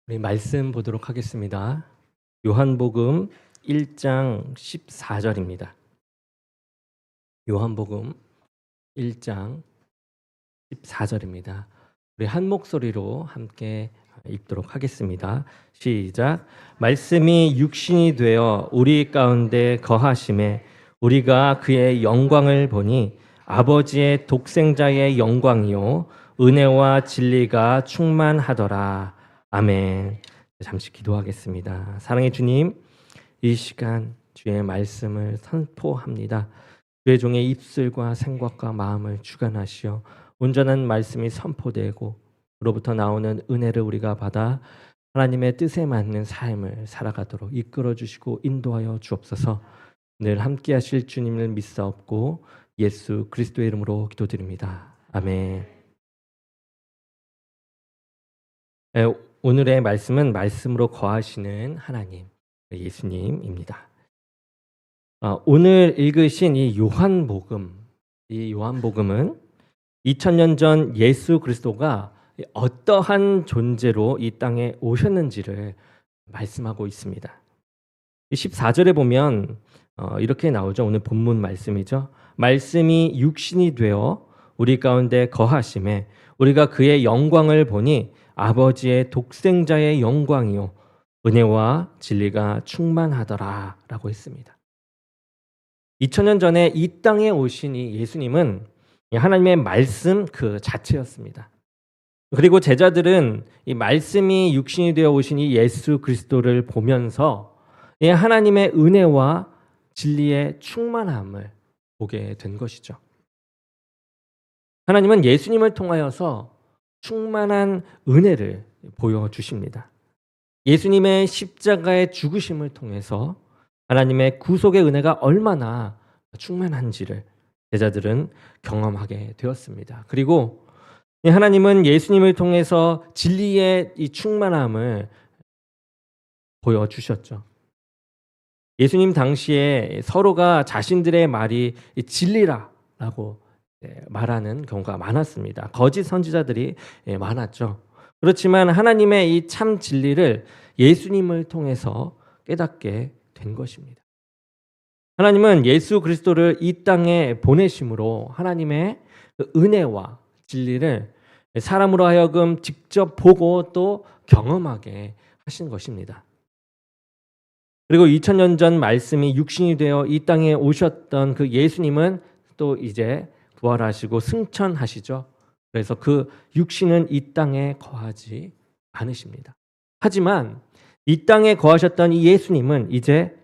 우리 말씀 보도록 하겠습니다. 요한복음 1장 14절입니다. 요한복음 1장 14절입니다. 우리 한 목소리로 함께 읽도록 하겠습니다. 시작. 말씀이 육신이 되어 우리 가운데 거하심에 우리가 그의 영광을 보니 아버지의 독생자의 영광이요 은혜와 진리가 충만하더라. 아멘. 잠시 기도하겠습니다. 사랑의 주님, 이 시간 주의 말씀을 선포합니다. 주의 종의 입술과 생각과 마음을 주관하시어 온전한 말씀이 선포되고 그로부터 나오는 은혜를 우리가 받아 하나님의 뜻에 맞는 삶을 살아가도록 이끌어 주시고 인도하여 주옵소서. 늘 함께 하실 주님을 믿사옵고 예수 그리스도의 이름으로 기도드립니다. 아멘. 오늘의 말씀은 말씀으로 거하시는 하나님, 예수님입니다. 오늘 읽으신 이 요한복음은 2000년 전 예수 그리스도가 어떠한 존재로 이 땅에 오셨는지를 말씀하고 있습니다. 14절에 보면 이렇게 나오죠. 오늘 본문 말씀이죠. 말씀이 육신이 되어 우리 가운데 거하심에 우리가 그의 영광을 보니 아버지의 독생자의 영광이요 은혜와 진리가 충만하더라 라고 했습니다. 2000년 전에 이 땅에 오신 이 예수님은 하나님의 말씀 그 자체였습니다. 그리고 제자들은 이 말씀이 육신이 되어 오신 이 예수 그리스도를 보면서 하나님의 은혜와 진리의 충만함을 보게 된 것이죠. 하나님은 예수님을 통하여서 충만한 은혜를 보여주십니다. 예수님의 십자가의 죽으심을 통해서 하나님의 구속의 은혜가 얼마나 충만한지를 제자들은 경험하게 되었습니다. 그리고 하나님은 예수님을 통해서 진리의 이 충만함을 보여주셨죠. 예수님 당시에 서로가 자신들의 말이 진리라라고 말하는 경우가 많았습니다. 거짓 선지자들이 많았죠. 그렇지만 하나님의 이 참 진리를 예수님을 통해서 깨닫게 된 것입니다. 하나님은 예수 그리스도를 이 땅에 보내심으로 하나님의 은혜와 진리를 사람으로 하여금 직접 보고 또 경험하게 하신 것입니다. 그리고 2000년 전 말씀이 육신이 되어 이 땅에 오셨던 그 예수님은 또 이제 부활하시고 승천하시죠. 그래서 그 육신은 이 땅에 거하지 않으십니다. 하지만 이 땅에 거하셨던 이 예수님은 이제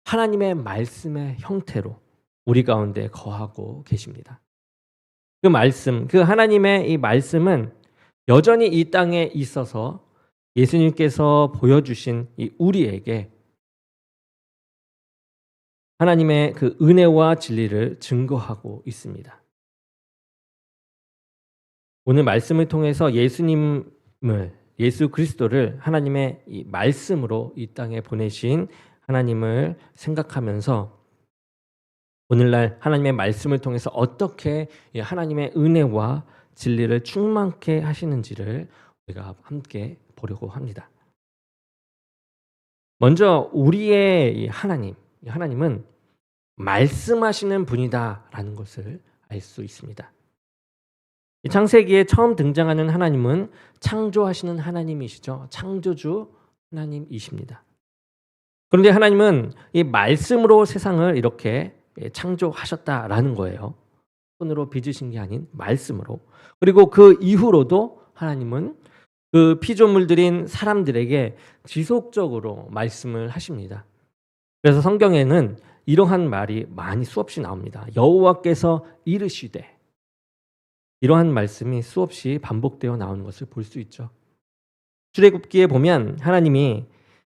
하나님의 말씀의 형태로 우리 가운데 거하고 계십니다. 그 말씀, 그 하나님의 이 말씀은 여전히 이 땅에 있어서 예수님께서 보여주신 이 우리에게 하나님의 그 은혜와 진리를 증거하고 있습니다. 오늘 말씀을 통해서 예수 그리스도를 하나님의 이 말씀으로 이 땅에 보내신 하나님을 생각하면서 오늘날 하나님의 말씀을 통해서 어떻게 하나님의 은혜와 진리를 충만케 하시는지를 우리가 함께 보려고 합니다. 먼저 우리의 하나님은 말씀하시는 분이다라는 것을 알 수 있습니다. 창세기에 처음 등장하는 하나님은 창조하시는 하나님이시죠. 창조주 하나님이십니다. 그런데 하나님은 이 말씀으로 세상을 이렇게 창조하셨다라는 거예요. 손으로 빚으신 게 아닌 말씀으로. 그리고 그 이후로도 하나님은 그 피조물들인 사람들에게 지속적으로 말씀을 하십니다. 그래서 성경에는 이러한 말이 많이 수없이 나옵니다. 여호와께서 이르시되 이러한 말씀이 수없이 반복되어 나오는 것을 볼 수 있죠. 출애굽기에 보면 하나님이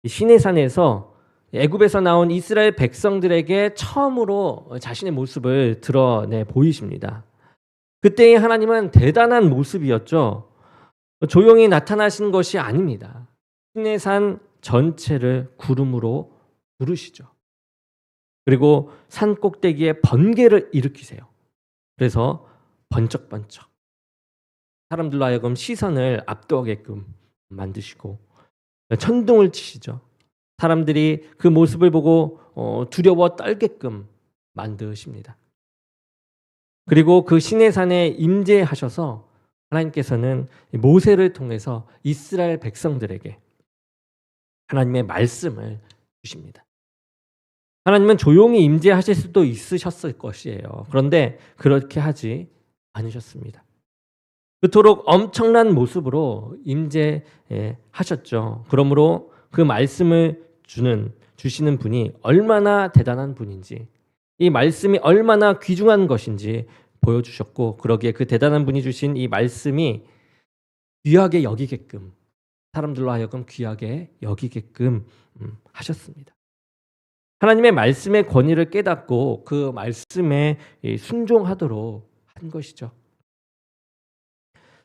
시내산에서 애굽에서 나온 이스라엘 백성들에게 처음으로 자신의 모습을 드러내 보이십니다. 그때의 하나님은 대단한 모습이었죠. 조용히 나타나신 것이 아닙니다. 시내산 전체를 구름으로 부르시죠. 그리고 산 꼭대기에 번개를 일으키세요. 그래서 번쩍번쩍 사람들로 하여금 시선을 압도하게끔 만드시고 천둥을 치시죠. 사람들이 그 모습을 보고 두려워 떨게끔 만드십니다. 그리고 그 시내산에 임재하셔서 하나님께서는 모세를 통해서 이스라엘 백성들에게 하나님의 말씀을 주십니다. 하나님은 조용히 임재하실 수도 있으셨을 것이에요. 그런데 그렇게 하지 않으셨습니다. 그토록 엄청난 모습으로 임재하셨죠. 그러므로 그 말씀을 주시는 분이 얼마나 대단한 분인지, 이 말씀이 얼마나 귀중한 것인지 보여주셨고, 그러기에 그 대단한 분이 주신 이 말씀이 귀하게 여기게끔, 사람들로 하여금 귀하게 여기게끔 하셨습니다. 하나님의 말씀의 권위를 깨닫고 그 말씀에 순종하도록 한 것이죠.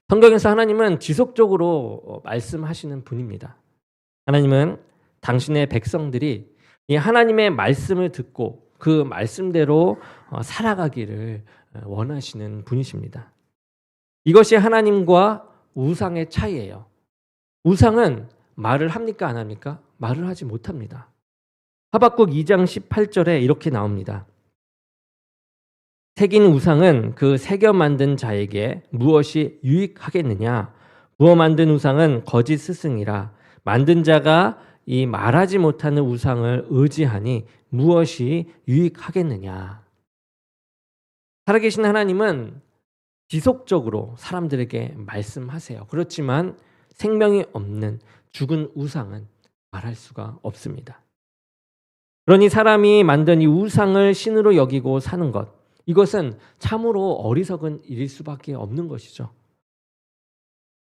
성경에서 하나님은 지속적으로 말씀하시는 분입니다. 하나님은 당신의 백성들이 이 하나님의 말씀을 듣고 그 말씀대로 살아가기를 원하시는 분이십니다. 이것이 하나님과 우상의 차이예요. 우상은 말을 합니까, 안 합니까? 말을 하지 못합니다. 하박국 2장 18절에 이렇게 나옵니다. 새긴 우상은 그 새겨 만든 자에게 무엇이 유익하겠느냐? 부어 만든 우상은 거짓 스승이라. 만든 자가 이 말하지 못하는 우상을 의지하니 무엇이 유익하겠느냐? 살아계신 하나님은 지속적으로 사람들에게 말씀하세요. 그렇지만 생명이 없는 죽은 우상은 말할 수가 없습니다. 그러니 사람이 만든 이 우상을 신으로 여기고 사는 것, 이것은 참으로 어리석은 일일 수밖에 없는 것이죠.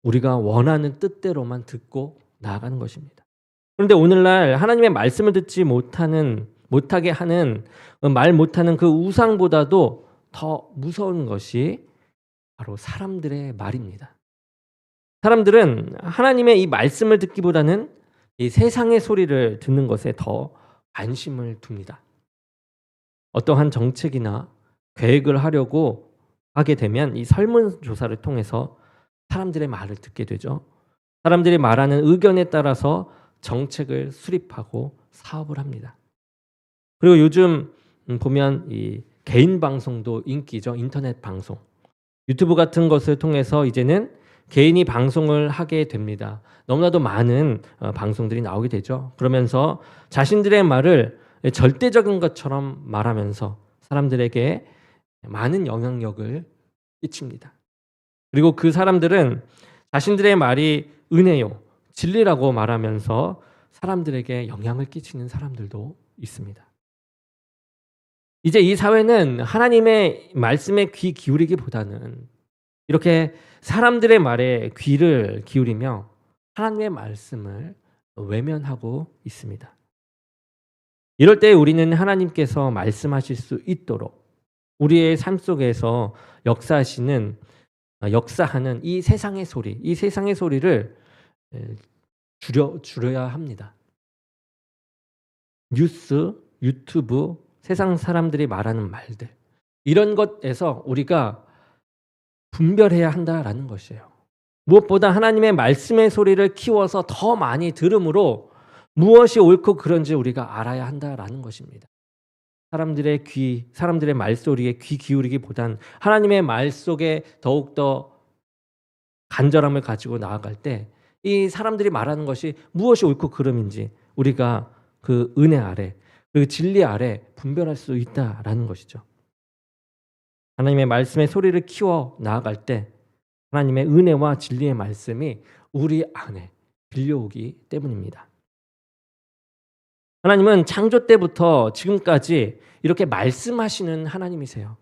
우리가 원하는 뜻대로만 듣고 나아가는 것입니다. 그런데 오늘날 하나님의 말씀을 듣지 못하게 하는, 말 못하는 그 우상보다도 더 무서운 것이 바로 사람들의 말입니다. 사람들은 하나님의 이 말씀을 듣기보다는 이 세상의 소리를 듣는 것에 더 관심을 둡니다. 어떠한 정책이나 계획을 하려고 하게 되면 이 설문조사를 통해서 사람들의 말을 듣게 되죠. 사람들이 말하는 의견에 따라서 정책을 수립하고 사업을 합니다. 그리고 요즘 보면 이 개인 방송도 인기죠. 인터넷 방송. 유튜브 같은 것을 통해서 이제는 개인이 방송을 하게 됩니다. 너무나도 많은 방송들이 나오게 되죠. 그러면서 자신들의 말을 절대적인 것처럼 말하면서 사람들에게 많은 영향력을 끼칩니다. 그리고 그 사람들은 자신들의 말이 은혜요, 진리라고 말하면서 사람들에게 영향을 끼치는 사람들도 있습니다. 이제 이 사회는 하나님의 말씀에 귀 기울이기보다는 이렇게 사람들의 말에 귀를 기울이며 하나님의 말씀을 외면하고 있습니다. 이럴 때 우리는 하나님께서 말씀하실 수 있도록 우리의 삶 속에서 역사하는 이 세상의 소리를 줄여야 합니다. 뉴스, 유튜브, 세상 사람들이 말하는 말들, 이런 것에서 우리가 분별해야 한다라는 것이에요. 무엇보다 하나님의 말씀의 소리를 키워서 더 많이 들음으로 무엇이 옳고 그런지 우리가 알아야 한다라는 것입니다. 사람들의 말소리에 귀 기울이기보단 하나님의 말 속에 더욱더 간절함을 가지고 나아갈 때 이 사람들이 말하는 것이 무엇이 옳고 그름인지 우리가 그 은혜 아래, 그 진리 아래 분별할 수 있다라는 것이죠. 하나님의 말씀의 소리를 키워 나아갈 때 하나님의 은혜와 진리의 말씀이 우리 안에 들려오기 때문입니다. 하나님은 창조 때부터 지금까지 이렇게 말씀하시는 하나님이세요.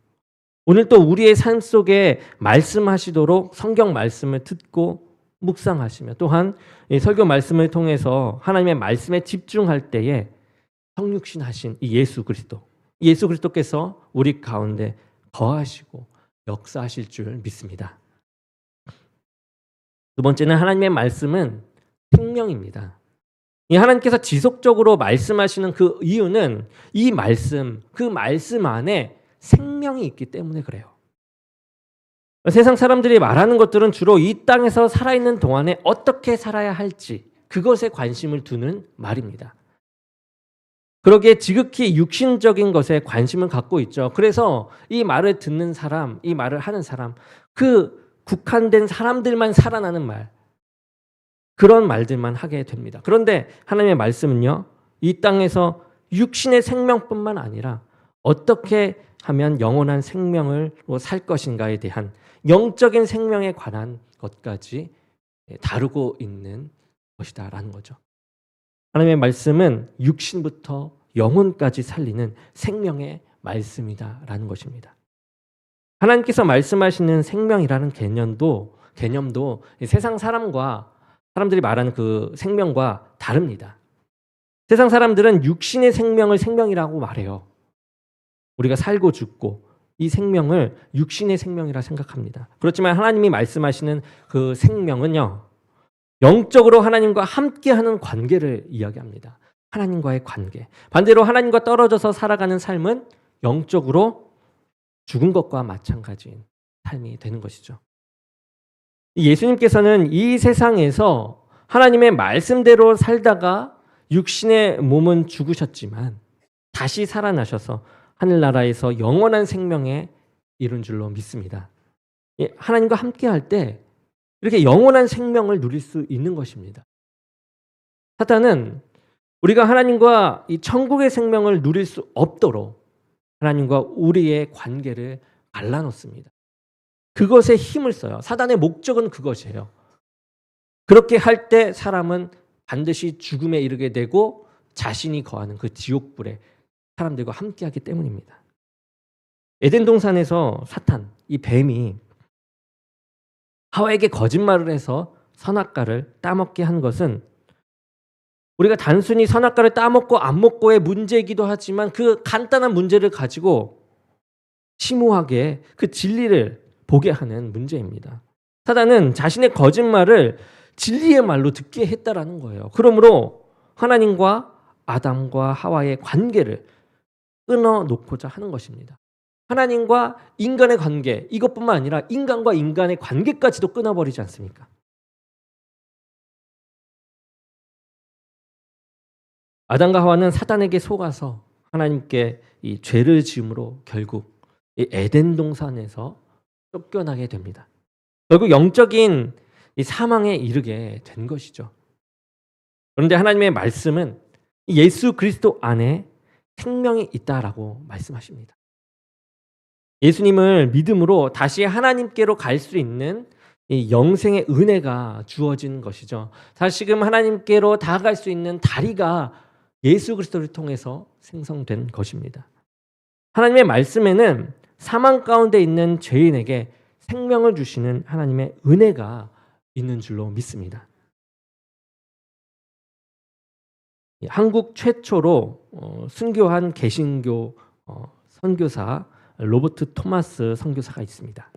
오늘 또 우리의 삶 속에 말씀하시도록 성경 말씀을 듣고 묵상하시며 또한 이 설교 말씀을 통해서 하나님의 말씀에 집중할 때에 성육신하신 이 예수 그리스도께서 우리 가운데 거하시고 역사하실 줄 믿습니다. 두 번째는 하나님의 말씀은 생명입니다. 이 하나님께서 지속적으로 말씀하시는 그 이유는 이 말씀, 그 말씀 안에 생명이 있기 때문에 그래요. 세상 사람들이 말하는 것들은 주로 이 땅에서 살아있는 동안에 어떻게 살아야 할지, 그것에 관심을 두는 말입니다. 그러기에 지극히 육신적인 것에 관심을 갖고 있죠. 그래서 이 말을 듣는 사람, 이 말을 하는 사람, 그 국한된 사람들만 살아나는 말, 그런 말들만 하게 됩니다. 그런데 하나님의 말씀은요, 이 땅에서 육신의 생명뿐만 아니라 어떻게 하면 영원한 생명을 살 것인가에 대한 영적인 생명에 관한 것까지 다루고 있는 것이다라는 거죠. 하나님의 말씀은 육신부터 영혼까지 살리는 생명의 말씀이다라는 것입니다. 하나님께서 말씀하시는 생명이라는 개념도 세상 사람들이 말하는 그 생명과 다릅니다. 세상 사람들은 육신의 생명을 생명이라고 말해요. 우리가 살고 죽고 이 생명을 육신의 생명이라 생각합니다. 그렇지만 하나님이 말씀하시는 그 생명은요, 영적으로 하나님과 함께하는 관계를 이야기합니다. 하나님과의 관계. 반대로 하나님과 떨어져서 살아가는 삶은 영적으로 죽은 것과 마찬가지인 삶이 되는 것이죠. 예수님께서는 이 세상에서 하나님의 말씀대로 살다가 육신의 몸은 죽으셨지만 다시 살아나셔서 하늘나라에서 영원한 생명에 이룬 줄로 믿습니다. 하나님과 함께할 때 이렇게 영원한 생명을 누릴 수 있는 것입니다. 사탄은 우리가 하나님과 이 천국의 생명을 누릴 수 없도록 하나님과 우리의 관계를 갈라놓습니다. 그것에 힘을 써요. 사단의 목적은 그것이에요. 그렇게 할 때 사람은 반드시 죽음에 이르게 되고 자신이 거하는 그 지옥불에 사람들과 함께하기 때문입니다. 에덴 동산에서 사탄, 이 뱀이 하와에게 거짓말을 해서 선악과를 따먹게 한 것은 우리가 단순히 선악과를 따먹고 안 먹고의 문제이기도 하지만 그 간단한 문제를 가지고 심오하게 그 진리를 보게 하는 문제입니다. 사단은 자신의 거짓말을 진리의 말로 듣게 했다라는 거예요. 그러므로 하나님과 아담과 하와의 관계를 끊어놓고자 하는 것입니다. 하나님과 인간의 관계, 이것뿐만 아니라 인간과 인간의 관계까지도 끊어버리지 않습니까? 아담과 하와는 사단에게 속아서 하나님께 이 죄를 지음으로 결국 이 에덴 동산에서 쫓겨나게 됩니다. 결국 영적인 이 사망에 이르게 된 것이죠. 그런데 하나님의 말씀은 예수 그리스도 안에 생명이 있다라고 말씀하십니다. 예수님을 믿음으로 다시 하나님께로 갈 수 있는 이 영생의 은혜가 주어진 것이죠. 다시금 하나님께로 다가갈 수 있는 다리가 예수 그리스도를 통해서 생성된 것입니다. 하나님의 말씀에는 사망 가운데 있는 죄인에게 생명을 주시는 하나님의 은혜가 있는 줄로 믿습니다. 한국 최초로 순교한 개신교 선교사 로버트 토마스 선교사가 있습니다.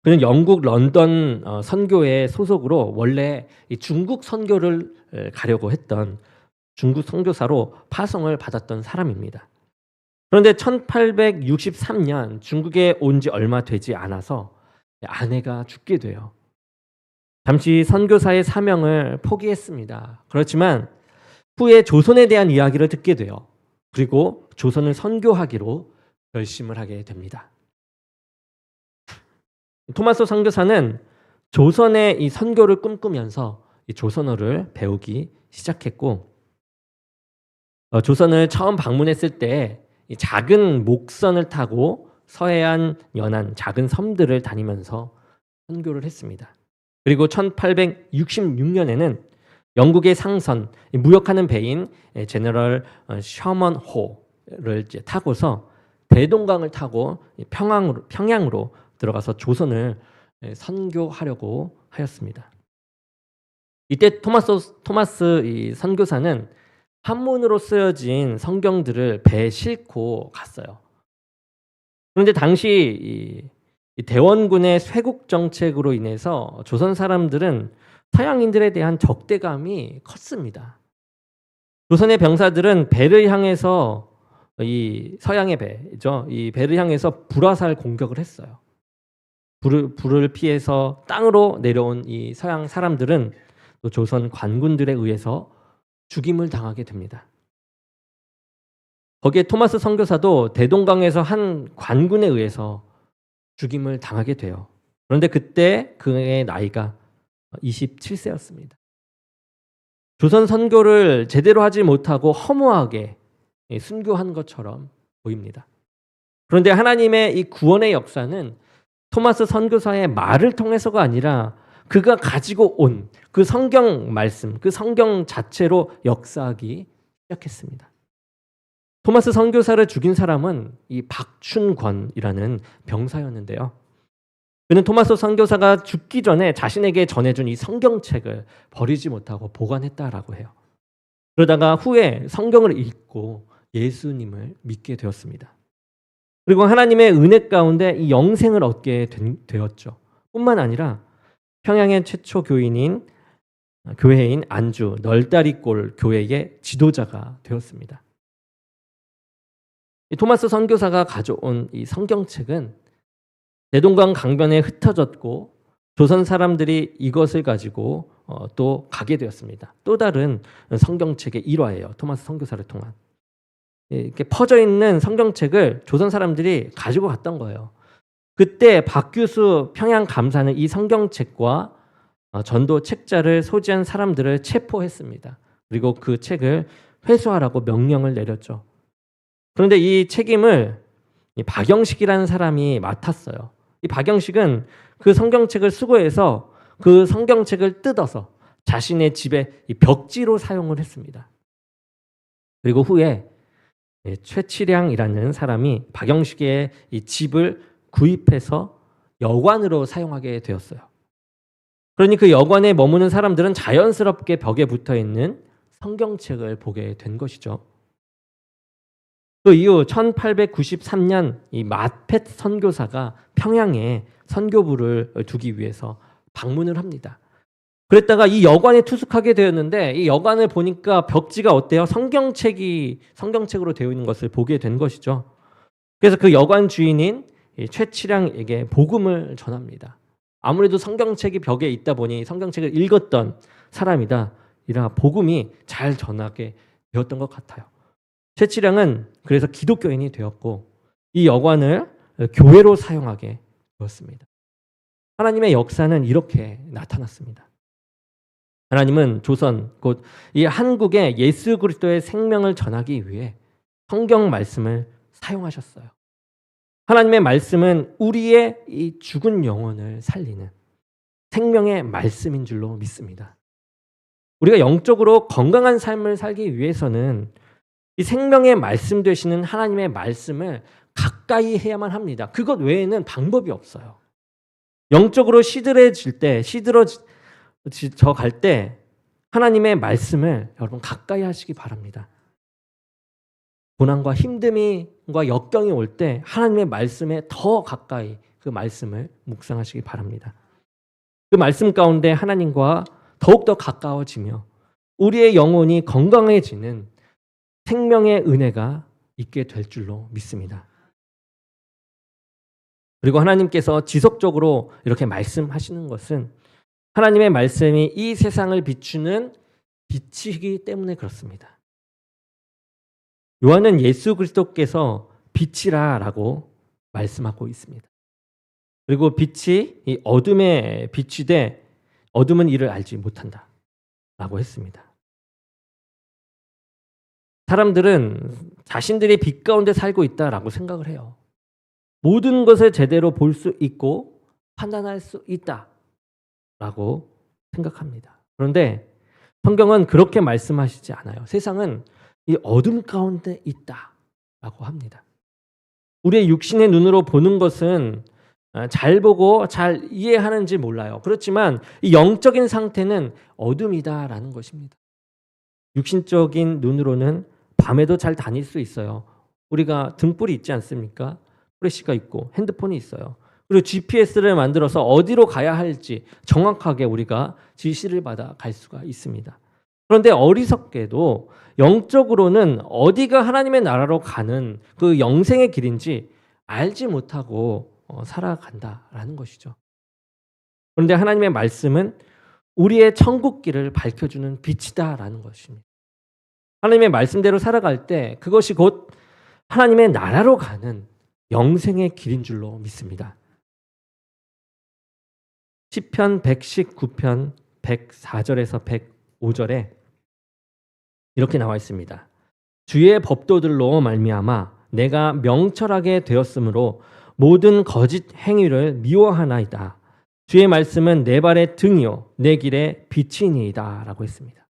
그는 영국 런던 선교회 소속으로 원래 중국 선교를 가려고 했던 중국 선교사로 파송을 받았던 사람입니다. 그런데 1863년 중국에 온 지 얼마 되지 않아서 아내가 죽게 돼요. 잠시 선교사의 사명을 포기했습니다. 그렇지만 후에 조선에 대한 이야기를 듣게 돼요. 그리고 조선을 선교하기로 결심을 하게 됩니다. 토마스 선교사는 조선의 이 선교를 꿈꾸면서 이 조선어를 배우기 시작했고, 조선을 처음 방문했을 때 이 작은 목선을 타고 서해안 연안 작은 섬들을 다니면서 선교를 했습니다. 그리고 1866년에는 영국의 상선, 무역하는 배인 제너럴 셔먼 호를 타고서 대동강을 타고 평양으로 들어가서 조선을 선교하려고 하였습니다. 이때 토마스 이 선교사는 한문으로 쓰여진 성경들을 배에 싣고 갔어요. 그런데 당시 이 대원군의 쇄국 정책으로 인해서 조선 사람들은 서양인들에 대한 적대감이 컸습니다. 조선의 병사들은 배를 향해서 이 서양의 배죠. 이 배를 향해서 불화살 공격을 했어요. 불을 피해서 땅으로 내려온 이 서양 사람들은 또 조선 관군들에 의해서 죽임을 당하게 됩니다. 거기에 토마스 선교사도 대동강에서 한 관군에 의해서 죽임을 당하게 돼요. 그런데 그때 그의 나이가 27세였습니다. 조선 선교를 제대로 하지 못하고 허무하게 순교한 것처럼 보입니다. 그런데 하나님의 이 구원의 역사는 토마스 선교사의 말을 통해서가 아니라 그가 가지고 온 그 성경 말씀, 그 성경 자체로 역사하기 시작했습니다. 토마스 선교사를 죽인 사람은 이 박춘권이라는 병사였는데요. 그는 토마스 선교사가 죽기 전에 자신에게 전해준 이 성경책을 버리지 못하고 보관했다라고 해요. 그러다가 후에 성경을 읽고 예수님을 믿게 되었습니다. 그리고 하나님의 은혜 가운데 이 영생을 얻게 되었죠. 뿐만 아니라 평양의 최초 교회인 안주 널다리골 교회의 지도자가 되었습니다. 이 토마스 선교사가 가져온 이 성경책은 대동강 강변에 흩어졌고 조선 사람들이 이것을 가지고 또 가게 되었습니다. 또 다른 성경책의 일화예요. 토마스 선교사를 통한. 이렇게 퍼져 있는 성경책을 조선 사람들이 가지고 갔던 거예요. 그때 박규수 평양 감사는 이 성경책과 전도 책자를 소지한 사람들을 체포했습니다. 그리고 그 책을 회수하라고 명령을 내렸죠. 그런데 이 책임을 박영식이라는 사람이 맡았어요. 이 박영식은 그 성경책을 수거해서 그 성경책을 뜯어서 자신의 집에 벽지로 사용을 했습니다. 그리고 후에 최치량이라는 사람이 박영식의 이 집을 구입해서 여관으로 사용하게 되었어요. 그러니 그 여관에 머무는 사람들은 자연스럽게 벽에 붙어 있는 성경책을 보게 된 것이죠. 그 이후 1893년 이 마펫 선교사가 평양에 선교부를 두기 위해서 방문을 합니다. 그랬다가 이 여관에 투숙하게 되었는데 이 여관을 보니까 벽지가 어때요? 성경책으로 되어 있는 것을 보게 된 것이죠. 그래서 그 여관 주인인 최치량에게 복음을 전합니다. 아무래도 성경책이 벽에 있다 보니 성경책을 읽었던 사람이다. 이라 복음이 잘 전하게 되었던 것 같아요. 최치량은 그래서 기독교인이 되었고 이 여관을 교회로 사용하게 되었습니다. 하나님의 역사는 이렇게 나타났습니다. 하나님은 조선 곧 이 한국에 예수 그리스도의 생명을 전하기 위해 성경 말씀을 사용하셨어요. 하나님의 말씀은 우리의 이 죽은 영혼을 살리는 생명의 말씀인 줄로 믿습니다. 우리가 영적으로 건강한 삶을 살기 위해서는 이 생명의 말씀 되시는 하나님의 말씀을 가까이 해야만 합니다. 그것 외에는 방법이 없어요. 영적으로 시들어져 갈 때 하나님의 말씀을 여러분 가까이 하시기 바랍니다. 고난과 힘듦과 역경이 올 때 하나님의 말씀에 더 가까이 그 말씀을 묵상하시기 바랍니다. 그 말씀 가운데 하나님과 더욱더 가까워지며 우리의 영혼이 건강해지는 생명의 은혜가 있게 될 줄로 믿습니다. 그리고 하나님께서 지속적으로 이렇게 말씀하시는 것은 하나님의 말씀이 이 세상을 비추는 빛이기 때문에 그렇습니다. 요한은 예수 그리스도께서 빛이라라고 말씀하고 있습니다. 그리고 빛이 이 어둠에 비추되 어둠은 이를 알지 못한다 라고 했습니다. 사람들은 자신들이 빛 가운데 살고 있다라고 생각을 해요. 모든 것을 제대로 볼 수 있고 판단할 수 있다라고 생각합니다. 그런데 성경은 그렇게 말씀하시지 않아요. 세상은 이 어둠 가운데 있다라고 합니다. 우리의 육신의 눈으로 보는 것은 잘 보고 잘 이해하는지 몰라요. 그렇지만 이 영적인 상태는 어둠이다라는 것입니다. 육신적인 눈으로는 밤에도 잘 다닐 수 있어요. 우리가 등불이 있지 않습니까? 프레시가 있고 핸드폰이 있어요. 그리고 GPS를 만들어서 어디로 가야 할지 정확하게 우리가 지시를 받아 갈 수가 있습니다. 그런데 어리석게도 영적으로는 어디가 하나님의 나라로 가는 그 영생의 길인지 알지 못하고 살아간다라는 것이죠. 그런데 하나님의 말씀은 우리의 천국 길을 밝혀주는 빛이다라는 것입니다. 하나님의 말씀대로 살아갈 때 그것이 곧 하나님의 나라로 가는 영생의 길인 줄로 믿습니다. 시편 119편 104절에서 105절에 이렇게 나와 있습니다. 주의 법도들로 말미암아 내가 명철하게 되었으므로 모든 거짓 행위를 미워하나이다. 주의 말씀은 내 발의 등이요 내 길의 빛이니이다 라고 했습니다.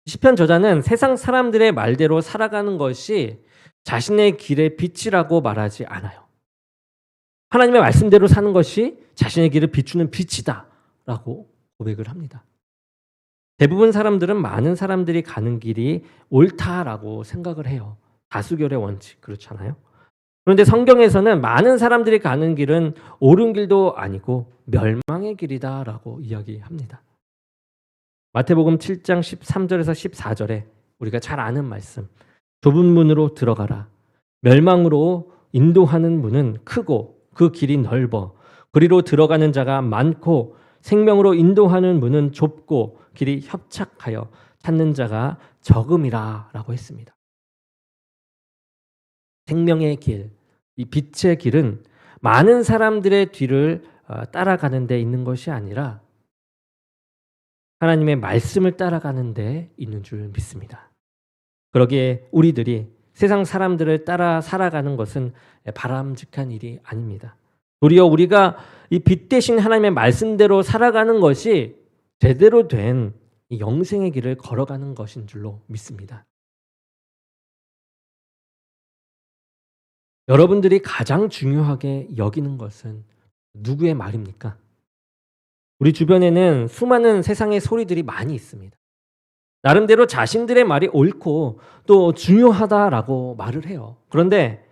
시편 저자는 세상 사람들의 말대로 살아가는 것이 자신의 길의 빛이라고 말하지 않아요. 하나님의 말씀대로 사는 것이 자신의 길을 비추는 빛이다 라고 고백을 합니다. 대부분 사람들은 많은 사람들이 가는 길이 옳다라고 생각을 해요. 다수결의 원칙 그렇잖아요. 그런데 성경에서는 많은 사람들이 가는 길은 옳은 길도 아니고 멸망의 길이다라고 이야기합니다. 마태복음 7장 13절에서 14절에 우리가 잘 아는 말씀, 좁은 문으로 들어가라. 멸망으로 인도하는 문은 크고 그 길이 넓어 그리로 들어가는 자가 많고 생명으로 인도하는 문은 좁고 길이 협착하여 찾는 자가 적음이라 라고 했습니다. 생명의 길, 이 빛의 길은 많은 사람들의 뒤를 따라가는 데 있는 것이 아니라 하나님의 말씀을 따라가는 데 있는 줄 믿습니다. 그러기에 우리들이 세상 사람들을 따라 살아가는 것은 바람직한 일이 아닙니다. 도리어 우리가 이 빛 대신 하나님의 말씀대로 살아가는 것이 제대로 된 이 영생의 길을 걸어가는 것인 줄로 믿습니다. 여러분들이 가장 중요하게 여기는 것은 누구의 말입니까? 우리 주변에는 수많은 세상의 소리들이 많이 있습니다. 나름대로 자신들의 말이 옳고 또 중요하다라고 말을 해요. 그런데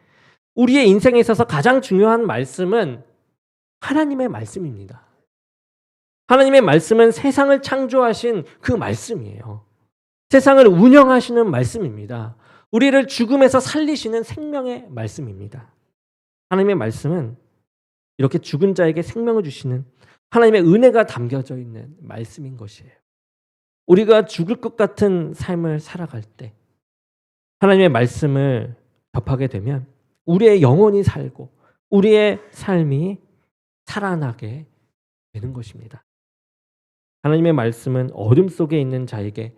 우리의 인생에 있어서 가장 중요한 말씀은 하나님의 말씀입니다. 하나님의 말씀은 세상을 창조하신 그 말씀이에요. 세상을 운영하시는 말씀입니다. 우리를 죽음에서 살리시는 생명의 말씀입니다. 하나님의 말씀은 이렇게 죽은 자에게 생명을 주시는 하나님의 은혜가 담겨져 있는 말씀인 것이에요. 우리가 죽을 것 같은 삶을 살아갈 때 하나님의 말씀을 접하게 되면 우리의 영혼이 살고 우리의 삶이 살아나게 되는 것입니다. 하나님의 말씀은 어둠 속에 있는 자에게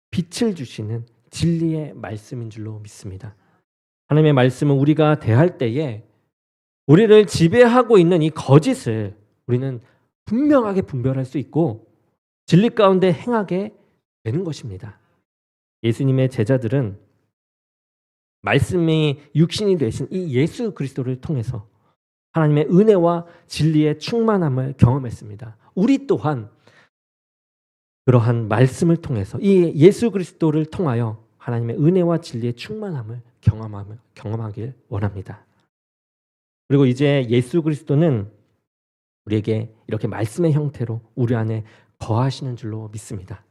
빛을 주시는 진리의 말씀인 줄로 믿습니다. 하나님의 말씀은 우리가 대할 때에 우리를 지배하고 있는 이 거짓을 우리는 분명하게 분별할 수 있고 진리 가운데 행하게 되는 것입니다. 예수님의 제자들은 말씀이 육신이 되신 이 예수 그리스도를 통해서 하나님의 은혜와 진리의 충만함을 경험했습니다. 우리 또한 그러한 말씀을 통해서 이 예수 그리스도를 통하여 하나님의 은혜와 진리의 충만함을 경험하길 원합니다. 그리고 이제 예수 그리스도는 우리에게 이렇게 말씀의 형태로 우리 안에 거하시는 줄로 믿습니다.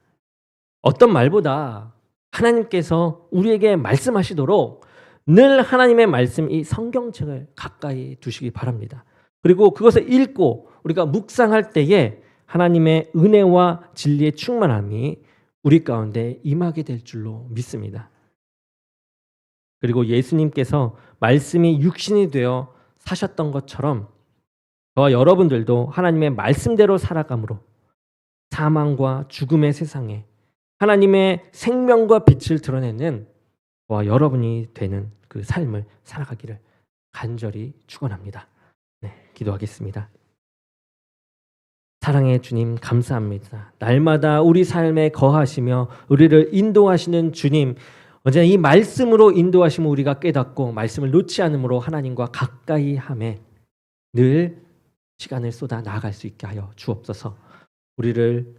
어떤 말보다 하나님께서 우리에게 말씀하시도록 늘 하나님의 말씀, 이 성경책을 가까이 두시기 바랍니다. 그리고 그것을 읽고 우리가 묵상할 때에 하나님의 은혜와 진리의 충만함이 우리 가운데 임하게 될 줄로 믿습니다. 그리고 예수님께서 말씀이 육신이 되어 사셨던 것처럼 저와 여러분들도 하나님의 말씀대로 살아감으로 사망과 죽음의 세상에 하나님의 생명과 빛을 드러내는 저와 여러분이 되는 그 삶을 살아가기를 간절히 축원합니다. 네, 기도하겠습니다. 사랑의 주님 감사합니다. 날마다 우리 삶에 거하시며 우리를 인도하시는 주님, 언제나 이 말씀으로 인도하심을 우리가 깨닫고 말씀을 놓지 않으므로 하나님과 가까이 함에 늘 시간을 쏟아 나아갈 수 있게 하여 주옵소서. 우리를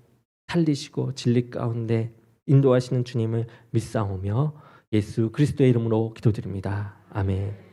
살리시고 진리 가운데 인도하시는 주님을 믿사오며 예수 그리스도의 이름으로 기도드립니다. 아멘.